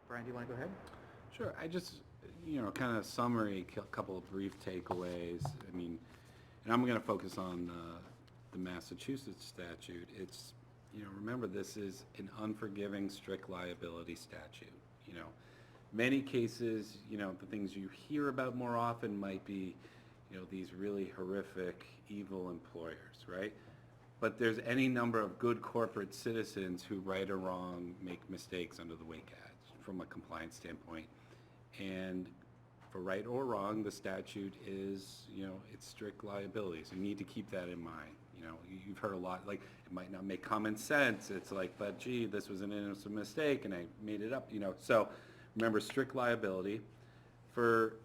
Brian, do you want to go ahead? Sure. I just, kind of summary, a couple of brief takeaways. I mean, and I'm going to focus on the Massachusetts statute. It's, remember, this is an unforgiving strict liability statute. Many cases, the things you hear about more often might be, these really horrific, evil employers, right? But there's any number of good corporate citizens who, right or wrong, make mistakes under the WAKE Act from a compliance standpoint. And for right or wrong, the statute is, it's strict liabilities. You need to keep that in mind. You've heard a lot, like, it might not make common sense. It's like, but gee, this was an innocent mistake and I made it up, So remember, strict liability. For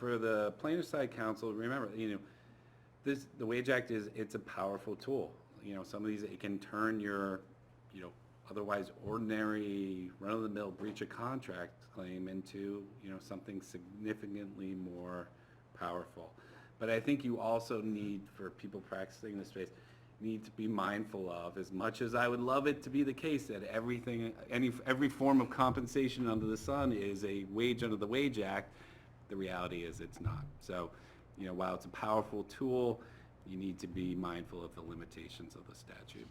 the plaintiff side counsel, remember, the Wage Act it's a powerful tool. Some of these, it can turn your, otherwise ordinary run-of-the-mill breach of contract claim into, something significantly more powerful. But I think you also need, for people practicing this space, need to be mindful of, as much as I would love it to be the case that every form of compensation under the sun is a wage under the Wage Act, the reality is it's not. So, while it's a powerful tool, you need to be mindful of the limitations of the statute.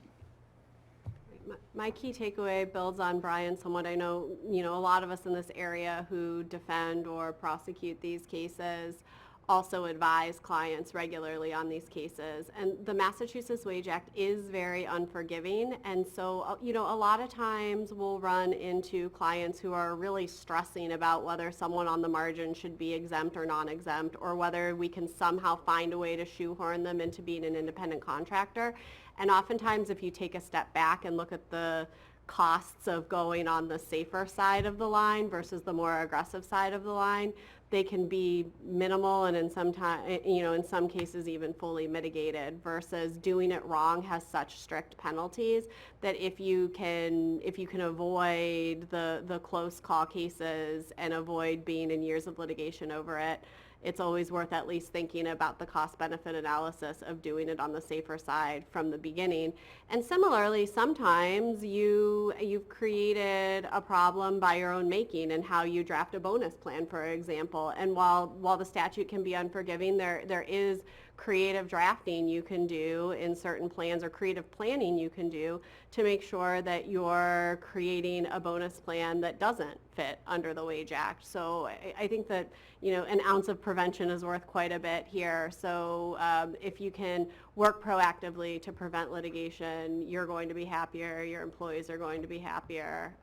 My key takeaway builds on Brian somewhat. I know, a lot of us in this area who defend or prosecute these cases also advise clients regularly on these cases. And the Massachusetts Wage Act is very unforgiving. And so, a lot of times we'll run into clients who are really stressing about whether someone on the margin should be exempt or non-exempt, or whether we can somehow find a way to shoehorn them into being an independent contractor. And oftentimes, if you take a step back and look at the costs of going on the safer side of the line versus the more aggressive side of the line, they can be minimal and in some cases even fully mitigated, versus doing it wrong has such strict penalties that if you can avoid the close call cases and avoid being in years of litigation over it, it's always worth at least thinking about the cost-benefit analysis of doing it on the safer side from the beginning. And similarly, sometimes you've created a problem by your own making in how you draft a bonus plan, for example. And while the statute can be unforgiving, there is creative drafting you can do in certain plans, or creative planning you can do to make sure that you're creating a bonus plan that doesn't fit under the Wage Act. So I think that, an ounce of prevention is worth quite a bit here. So if you can work proactively to prevent litigation, you're going to be happier, your employees are going to be happier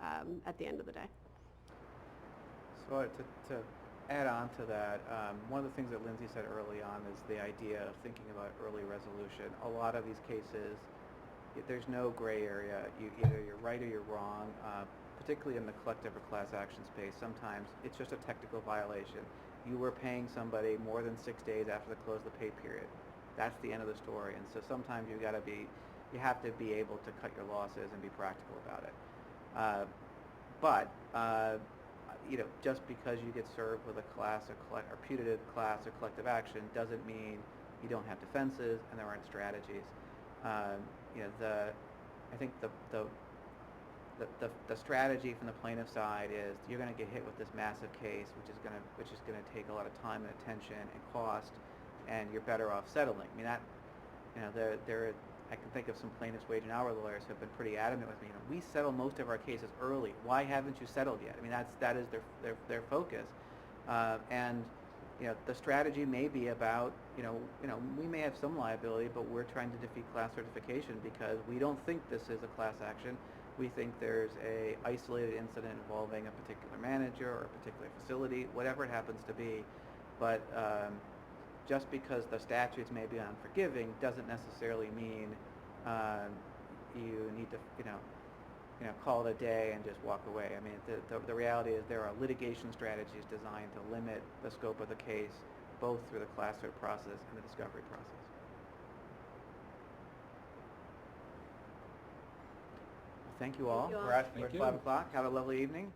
at the end of the day. So to add on to that, one of the things that Lindsay said early on is the idea of thinking about early resolution. A lot of these cases, there's no gray area. Either you're right or you're wrong, particularly in the collective or class action space. Sometimes it's just a technical violation. You were paying somebody more than 6 days after the close of the pay period. That's the end of the story. And so sometimes you have to be able to cut your losses and be practical about it. But just because you get served with a class or putative class or collective action doesn't mean you don't have defenses and there aren't strategies. I think the strategy from the plaintiff side is you're going to get hit with this massive case, which is going to take a lot of time and attention and cost, and you're better off settling. I mean, I can think of some plaintiffs' wage and hour lawyers who have been pretty adamant with me. We settle most of our cases early. Why haven't you settled yet? I mean, that is their focus. And the strategy may be about we may have some liability, but we're trying to defeat class certification because we don't think this is a class action. We think there's a isolated incident involving a particular manager or a particular facility, whatever it happens to be. But just because the statutes may be unforgiving doesn't necessarily mean you need to call it a day and just walk away. I mean, the reality is there are litigation strategies designed to limit the scope of the case, both through the class cert process and the discovery process. Thank you all. We're at 5 o'clock. Have a lovely evening.